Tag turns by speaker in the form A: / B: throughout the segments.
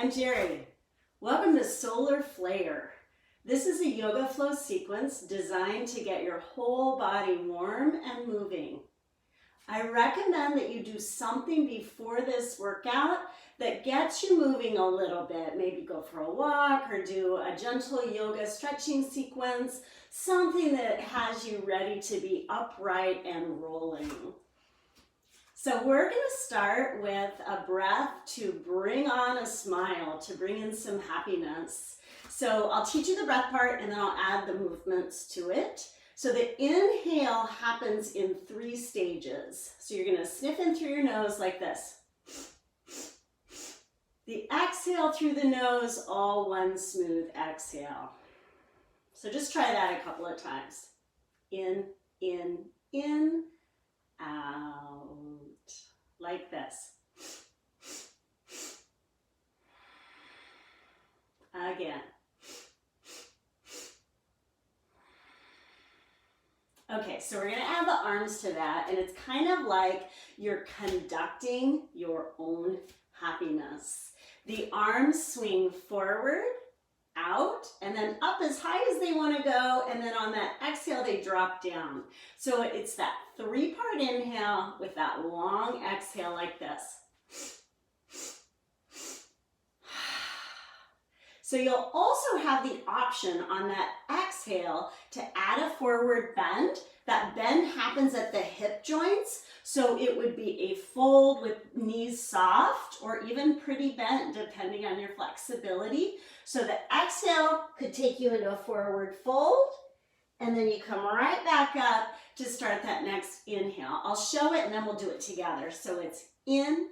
A: I'm Jerry. Welcome to Solar Flare. This is a yoga flow sequence designed to get your whole body warm and moving. I recommend that you do something before this workout that gets you moving a little bit. Maybe go for a walk or do a gentle yoga stretching sequence, something that has you ready to be upright and rolling. So we're going to start with a breath to bring on a smile, to bring in some happiness. So I'll teach you the breath part and then I'll add the movements to it. So the inhale happens in 3 stages. So you're going to sniff in through your nose like this. The exhale through the nose, all one smooth exhale. So just try that a couple of times. In, out. Like this. Again. Okay, so we're going to add the arms to that, and it's kind of like you're conducting your own happiness. The arms swing forward, out, and then up as high as they want to go, and then on that exhale they drop down. So it's that 3-part inhale with that long exhale like this. So you'll also have the option on that exhale to add a forward bend. That bend happens at the hip joints, so it would be a fold with knees soft or even pretty bent depending on your flexibility. So the exhale could take you into a forward fold, and then you come right back up to start that next inhale. I'll show it and then we'll do it together. So it's in,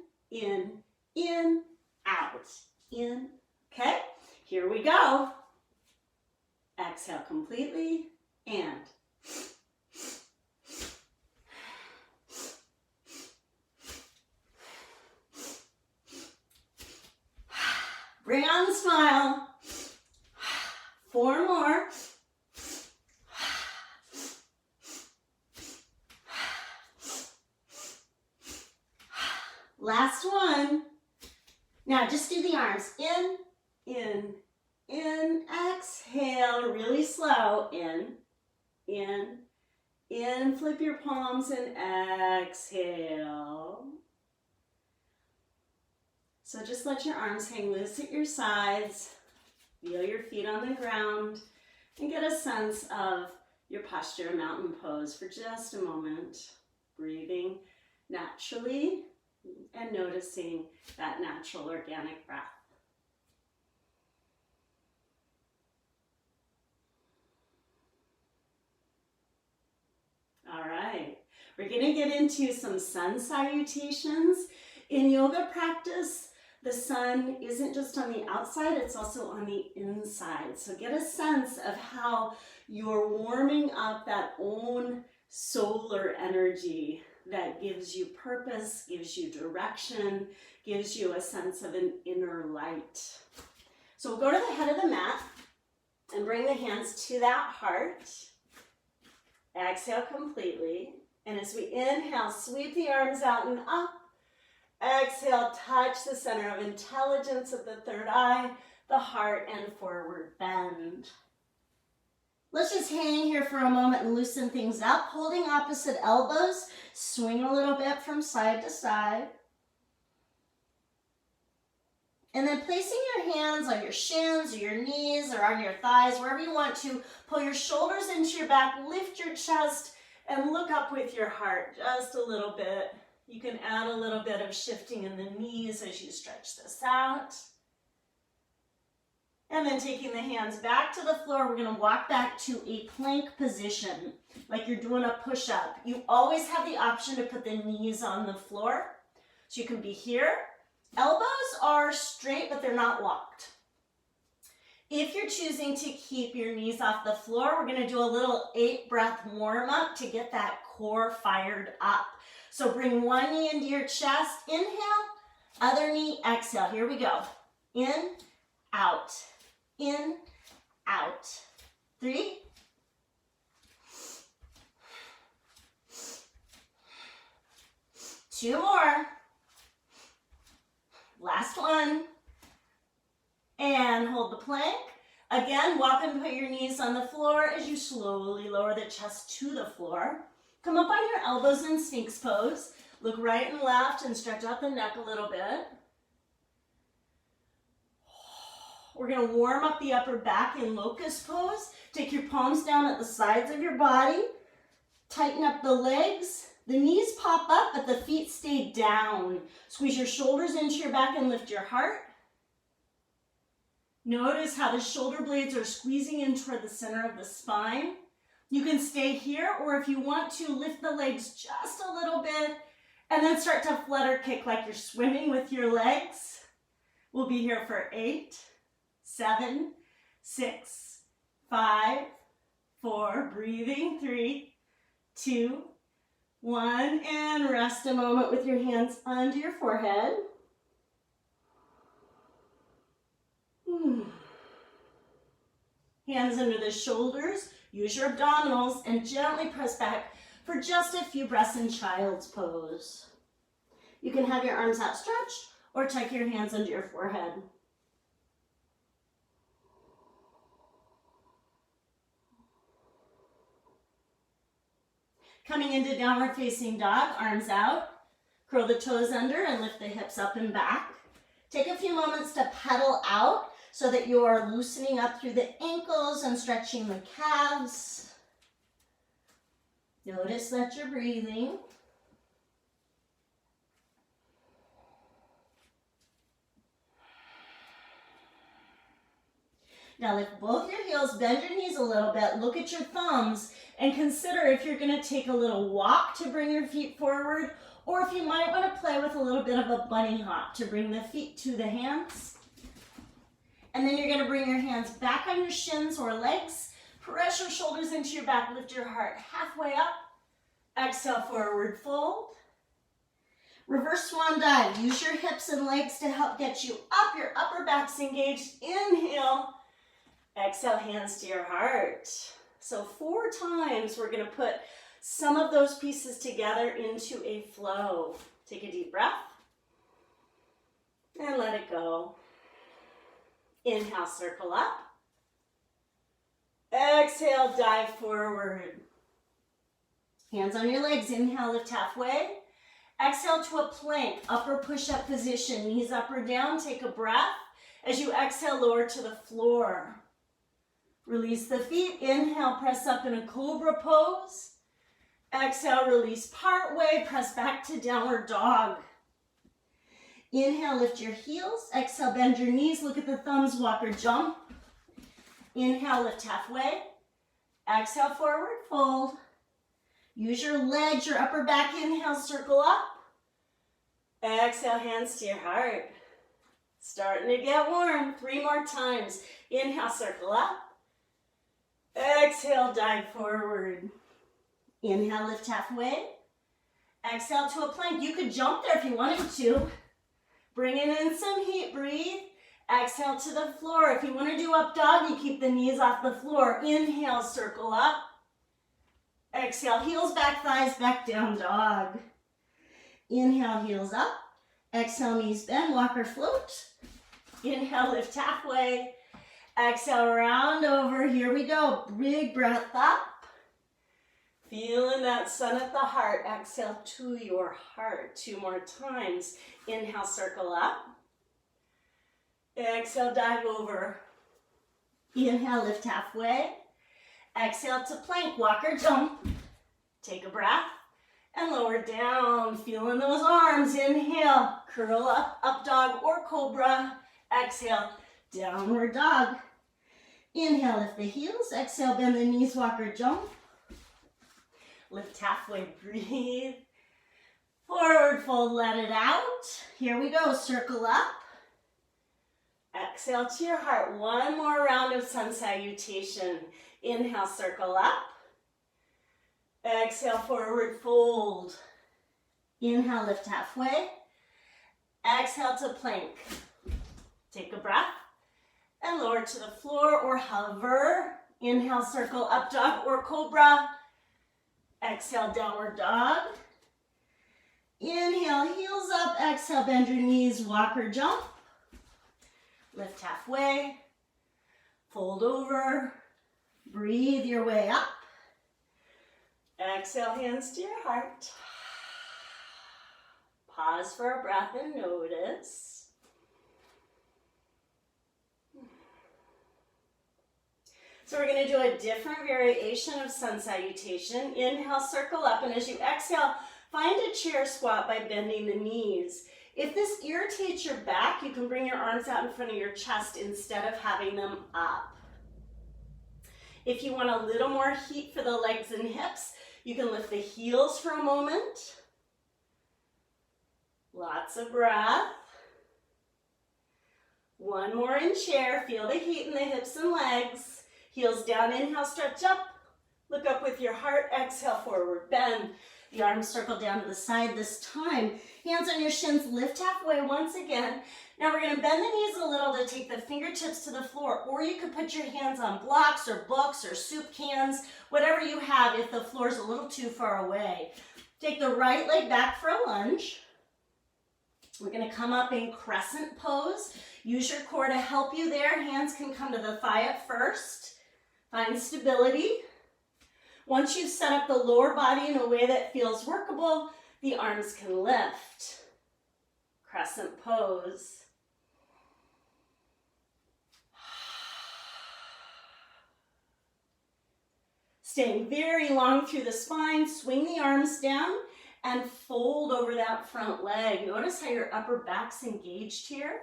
A: out, in. Okay, here we go. Exhale completely and. Bring on the smile. 4 more. Last one. Now just do the arms. In, exhale, really slow. In, flip your palms and exhale. So just let your arms hang loose at your sides, feel your feet on the ground, and get a sense of your posture, mountain pose, for just a moment. Breathing naturally and noticing that natural organic breath. All right, we're going to get into some sun salutations. In yoga practice, the sun isn't just on the outside, it's also on the inside. So get a sense of how you're warming up that own solar energy that gives you purpose, gives you direction, gives you a sense of an inner light. So we'll go to the head of the mat and bring the hands to that heart. Exhale completely. And as we inhale, sweep the arms out and up. Exhale, touch the center of intelligence of the third eye, the heart, and forward bend. Let's just hang here for a moment and loosen things up. Holding opposite elbows, swing a little bit from side to side. And then placing your hands on your shins or your knees or on your thighs, wherever you want to, pull your shoulders into your back, lift your chest, and look up with your heart just a little bit. You can add a little bit of shifting in the knees as you stretch this out. And then taking the hands back to the floor, we're going to walk back to a plank position, like you're doing a push-up. You always have the option to put the knees on the floor. So you can be here. Elbows are straight, but they're not locked. If you're choosing to keep your knees off the floor, we're going to do a little 8-breath warm-up to get that core fired up. So bring one knee into your chest, inhale, other knee, exhale. Here we go. In, out, 3, 2 more. Last one. And hold the plank. Again, walk and put your knees on the floor as you slowly lower the chest to the floor. Come up on your elbows in Sphinx pose. Look right and left and stretch out the neck a little bit. We're going to warm up the upper back in Locust Pose. Take your palms down at the sides of your body. Tighten up the legs. The knees pop up, but the feet stay down. Squeeze your shoulders into your back and lift your heart. Notice how the shoulder blades are squeezing in toward the center of the spine. You can stay here, or if you want to, lift the legs just a little bit and then start to flutter kick like you're swimming with your legs. We'll be here for 8, 7, 6, 5, 4, breathing, 3, 2, 1, and rest a moment with your hands under your forehead. Hands under the shoulders, use your abdominals, and gently press back for just a few breaths in Child's Pose. You can have your arms outstretched or tuck your hands under your forehead. Coming into downward facing dog, arms out. Curl the toes under and lift the hips up and back. Take a few moments to pedal out so that you are loosening up through the ankles and stretching the calves. Notice that you're breathing. Now lift both your heels, bend your knees a little bit, look at your thumbs, and consider if you're going to take a little walk to bring your feet forward, or if you might want to play with a little bit of a bunny hop to bring the feet to the hands. And then you're going to bring your hands back on your shins or legs, press your shoulders into your back, lift your heart halfway up, exhale, forward fold. Reverse swan dive, use your hips and legs to help get you up, your upper back's engaged, inhale, exhale, hands to your heart. So 4 times we're going to put some of those pieces together into a flow. Take a deep breath and let it go. Inhale, circle up. Exhale, dive forward. Hands on your legs. Inhale, lift halfway. Exhale to a plank, upper push-up position. Knees up or down. Take a breath. As you exhale, lower to the floor. Release the feet. Inhale, press up in a cobra pose. Exhale, release part way. Press back to downward dog. Inhale, lift your heels. Exhale, bend your knees. Look at the thumbs, walk or jump. Inhale, lift halfway. Exhale, forward fold. Use your legs, your upper back. Inhale, circle up. Exhale, hands to your heart. Starting to get warm. 3 more times. Inhale, circle up. Exhale, dive forward. Inhale, lift halfway. Exhale to a plank. You could jump there if you wanted to. Bringing in some heat, breathe. Exhale to the floor. If you want to do up dog, you keep the knees off the floor. Inhale, circle up. Exhale, heels back, thighs back, down dog. Inhale, heels up. Exhale, knees bend, walk or float. Inhale, lift halfway. Exhale, round over. Here we go. Big breath up. Feeling that sun at the heart. Exhale to your heart. 2 more times. Inhale, circle up. Exhale, dive over. Inhale, lift halfway. Exhale to plank, walk or jump. Take a breath and lower down. Feeling those arms. Inhale, curl up, up dog or cobra. Exhale, downward dog. Inhale, lift the heels. Exhale, bend the knees, walk or jump. Lift halfway, breathe. Forward fold, let it out. Here we go, circle up. Exhale to your heart. 1 more round of sun salutation. Inhale, circle up. Exhale, forward fold. Inhale, lift halfway. Exhale to plank. Take a breath and lower to the floor or hover. Inhale, circle up dog or cobra. Exhale, downward dog. Inhale, heels up. Exhale, bend your knees, walk or jump. Lift halfway, fold over, breathe your way up. Exhale, hands to your heart. Pause for a breath and notice. So we're going to do a different variation of sun salutation. Inhale, circle up, and as you exhale, find a chair squat by bending the knees. If this irritates your back, you can bring your arms out in front of your chest instead of having them up. If you want a little more heat for the legs and hips, you can lift the heels for a moment. Lots of breath. One more in chair. Feel the heat in the hips and legs. Heels down, inhale, stretch up. Look up with your heart. Exhale, forward bend. The arms circle down to the side this time. Hands on your shins, lift halfway once again. Now we're going to bend the knees a little to take the fingertips to the floor, or you could put your hands on blocks or books or soup cans, whatever you have if the floor is a little too far away. Take the right leg back for a lunge. We're going to come up in Crescent Pose. Use your core to help you there. Hands can come to the thigh at first. Find stability. Once you've set up the lower body in a way that feels workable, the arms can lift. Crescent Pose. Staying very long through the spine, swing the arms down and fold over that front leg. Notice how your upper back's engaged here.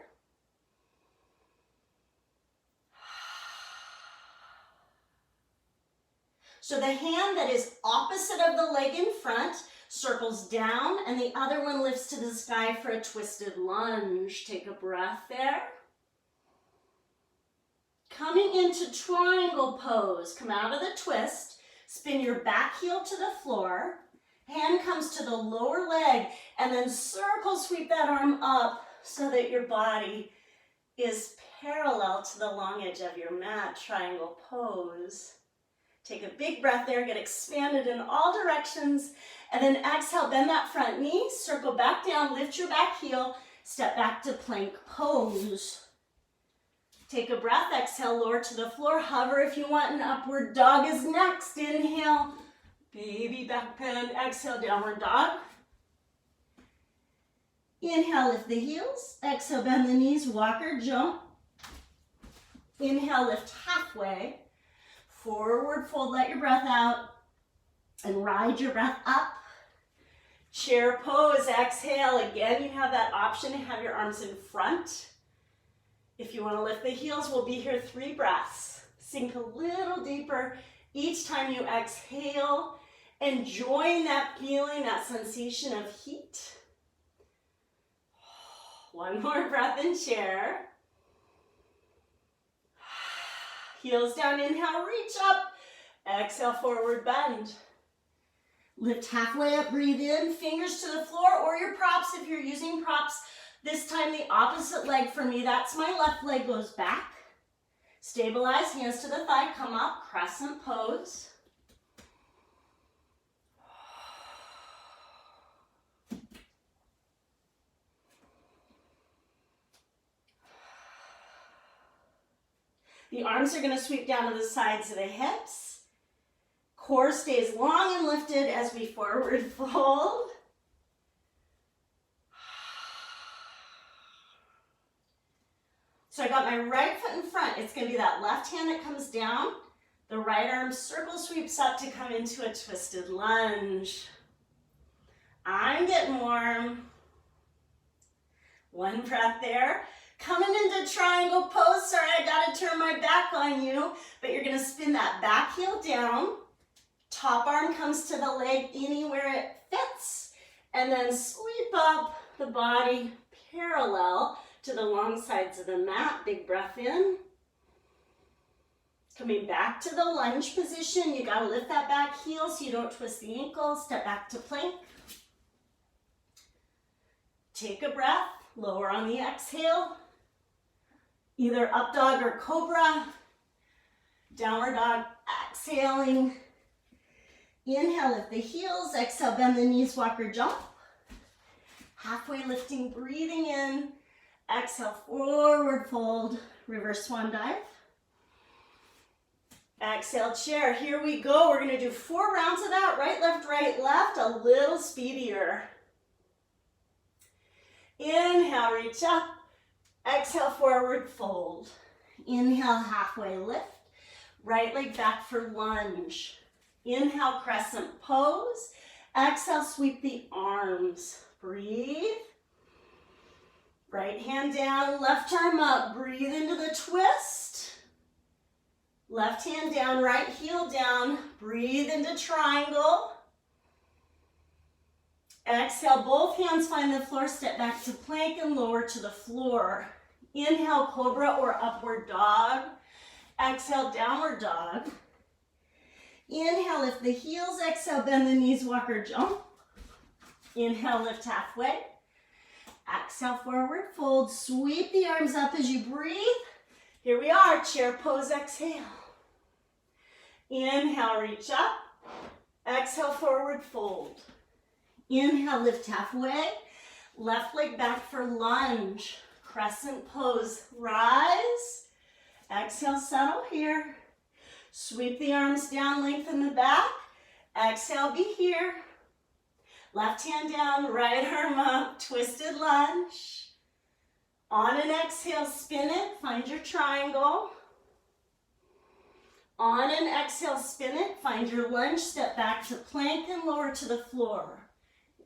A: So the hand that is opposite of the leg in front circles down, and the other one lifts to the sky for a twisted lunge. Take a breath there. Coming into triangle pose, come out of the twist, spin your back heel to the floor, hand comes to the lower leg, and then circle sweep that arm up so that your body is parallel to the long edge of your mat. Triangle pose. Take a big breath there, get expanded in all directions, and then exhale, bend that front knee, circle back down, lift your back heel, step back to plank pose. Take a breath, exhale, lower to the floor, hover if you want, and upward dog is next. Inhale, baby back bend, exhale, downward dog. Inhale, lift the heels, exhale, bend the knees, walker, jump. Inhale, lift halfway. Forward fold, let your breath out, and ride your breath up. Chair pose, exhale. Again, you have that option to have your arms in front. If you want to lift the heels, we'll be here 3 breaths. Sink a little deeper each time you exhale, enjoying that feeling, that sensation of heat. One more breath in chair. Heels down, inhale, reach up. Exhale, forward bend. Lift halfway up, breathe in, fingers to the floor or your props if you're using props. This time the opposite leg for me, that's my left leg goes back. Stabilize, hands to the thigh, come up, Crescent Pose. The arms are going to sweep down to the sides of the hips. Core stays long and lifted as we forward fold. So I got my right foot in front. It's going to be that left hand that comes down. The right arm circle sweeps up to come into a twisted lunge. I'm getting warm. One breath there. Coming into triangle pose. Sorry, I got to turn my back on you, but you're going to spin that back heel down. Top arm comes to the leg anywhere it fits, and then sweep up the body parallel to the long sides of the mat. Big breath in. Coming back to the lunge position. You got to lift that back heel so you don't twist the ankle. Step back to plank. Take a breath. Lower on the exhale. Either up dog or cobra. Downward dog, exhaling. Inhale, lift the heels. Exhale, bend the knees, walker jump. Halfway lifting, breathing in. Exhale, forward fold, reverse swan dive. Exhale, chair. Here we go. We're going to do 4 rounds of that. Right, left, a little speedier. Inhale, reach up. Exhale, forward fold. Inhale, halfway lift. Right leg back for lunge. Inhale, crescent pose. Exhale, sweep the arms. Breathe. Right hand down, left arm up. Breathe into the twist. Left hand down, right heel down. Breathe into triangle. Exhale, both hands find the floor. Step back to plank and lower to the floor. Inhale, cobra or upward dog. Exhale, downward dog. Inhale, lift the heels. Exhale, bend the knees, walk or jump. Inhale, lift halfway. Exhale, forward fold. Sweep the arms up as you breathe. Here we are, chair pose, exhale. Inhale, reach up. Exhale, forward fold. Inhale, lift halfway. Left leg back for lunge. Crescent pose, rise. Exhale, settle here. Sweep the arms down, lengthen the back. Exhale, be here. Left hand down, right arm up, twisted lunge. On an exhale, spin it, find your triangle. On an exhale, spin it, find your lunge, step back to plank and lower to the floor.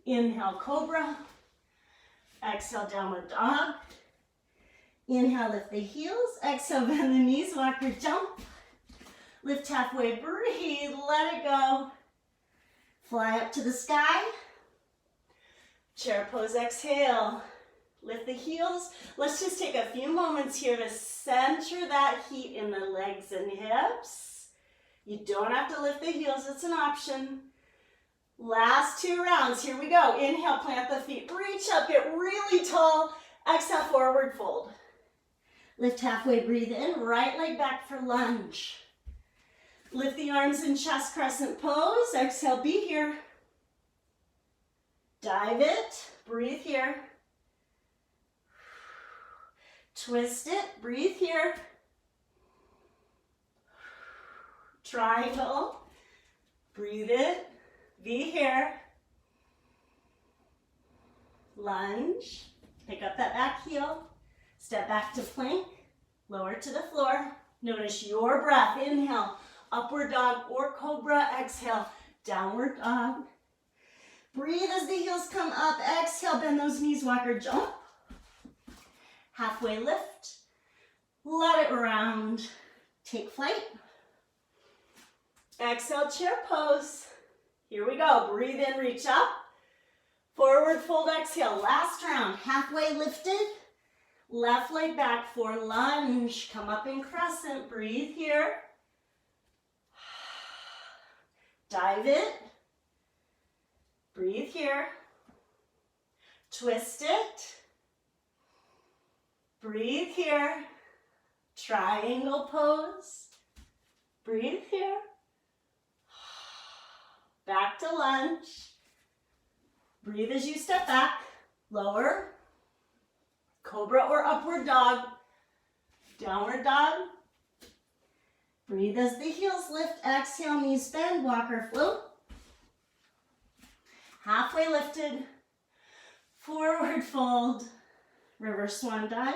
A: Inhale, cobra. Exhale, downward dog. Inhale, lift the heels. Exhale, bend the knees, walk or jump. Lift halfway, breathe, let it go. Fly up to the sky. Chair pose, exhale. Lift the heels. Let's just take a few moments here to center that heat in the legs and hips. You don't have to lift the heels, it's an option. Last 2 rounds, here we go. Inhale, plant the feet, reach up, get really tall. Exhale, forward fold. Lift halfway, breathe in, right leg back for lunge. Lift the arms in chest crescent pose. Exhale, be here. Dive it, breathe here. Twist it, breathe here. Triangle, breathe it, be here. Lunge, pick up that back heel. Step back to plank, lower to the floor. Notice your breath. Inhale, upward dog or cobra. Exhale, downward dog. Breathe as the heels come up. Exhale, bend those knees, walk or jump. Halfway lift. Let it round. Take flight. Exhale, chair pose. Here we go. Breathe in, reach up. Forward fold, exhale. Last round. Halfway lifted. Left leg back for lunge. Come up in crescent. Breathe here. Dive it. Breathe here. Twist it. Breathe here. Triangle pose. Breathe here. Back to lunge. Breathe as you step back. Lower. Cobra or upward dog. Downward dog. Breathe as the heels lift. Exhale, knees bend, walk or float. Halfway lifted. Forward fold. Reverse swan dive.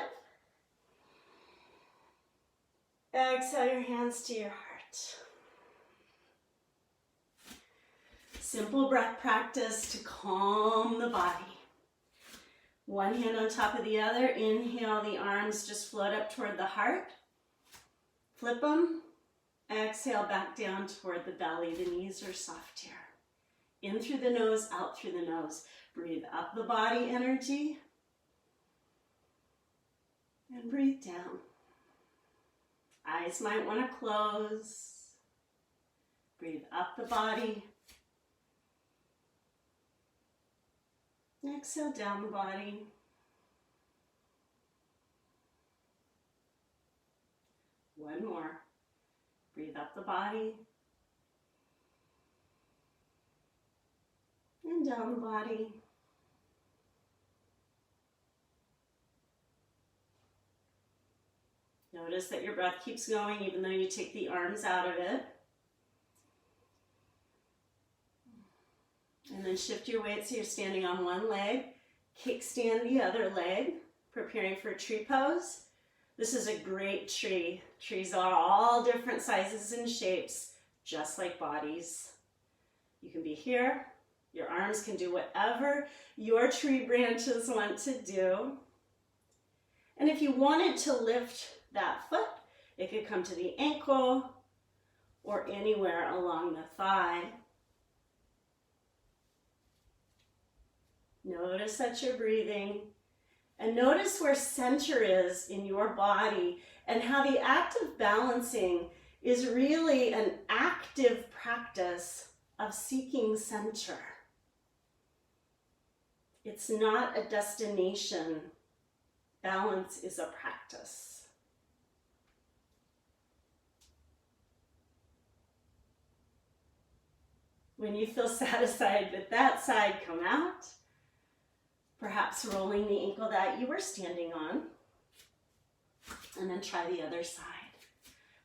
A: Exhale your hands to your heart. Simple breath practice to calm the body. One hand on top of the other. Inhale, the arms just float up toward the heart. Flip them. Exhale, back down toward the belly. The knees are soft here. In through the nose, out through the nose. Breathe up the body energy. And breathe down. Eyes might want to close. Breathe up the body. Exhale down the body. One more. Breathe up the body. And down the body. Notice that your breath keeps going even though you take the arms out of it. And then shift your weight so you're standing on one leg. Kickstand the other leg, preparing for tree pose. This is a great tree. Trees are all different sizes and shapes, just like bodies. You can be here. Your arms can do whatever your tree branches want to do. And if you wanted to lift that foot, it could come to the ankle or anywhere along the thigh. Notice that you're breathing, and notice where center is in your body and how the act of balancing is really an active practice of seeking center. It's not a destination. Balance is a practice. When you feel satisfied with that side, come out. Perhaps rolling the ankle that you were standing on. And then try the other side.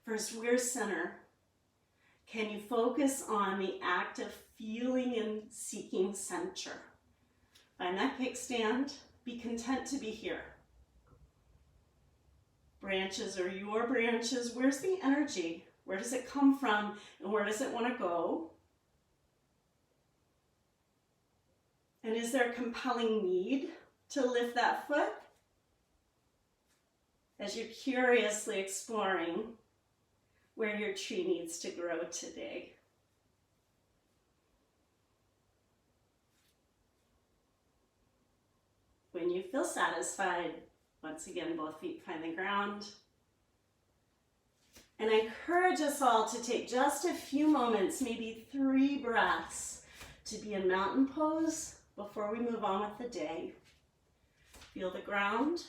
A: First, where's center? Can you focus on the act of feeling and seeking center? Find that kickstand. Be content to be here. Branches are your branches. Where's the energy? Where does it come from? And where does it want to go? And is there a compelling need to lift that foot? As you're curiously exploring where your tree needs to grow today. When you feel satisfied, once again, both feet find the ground. And I encourage us all to take just a few moments, maybe 3 breaths, to be in mountain pose before we move on with the day. Feel the ground.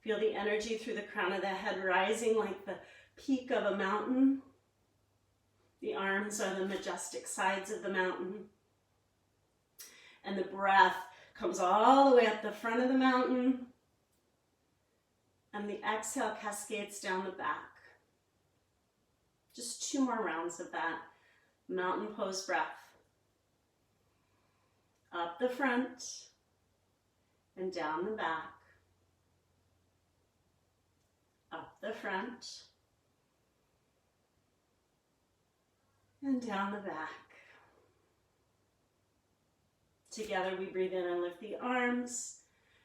A: Feel the energy through the crown of the head rising like the peak of a mountain. The arms are the majestic sides of the mountain. And the breath comes all the way up the front of the mountain. And the exhale cascades down the back. Just 2 more rounds of that mountain pose breath. Up the front and down the back. Up the front and down the back. Together we breathe in and lift the arms.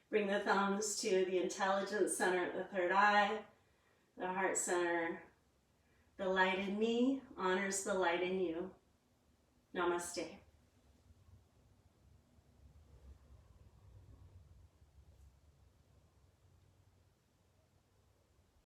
A: Bring the thumbs to the intelligence center at the third eye, the heart center. The light in me honors the light in you. Namaste.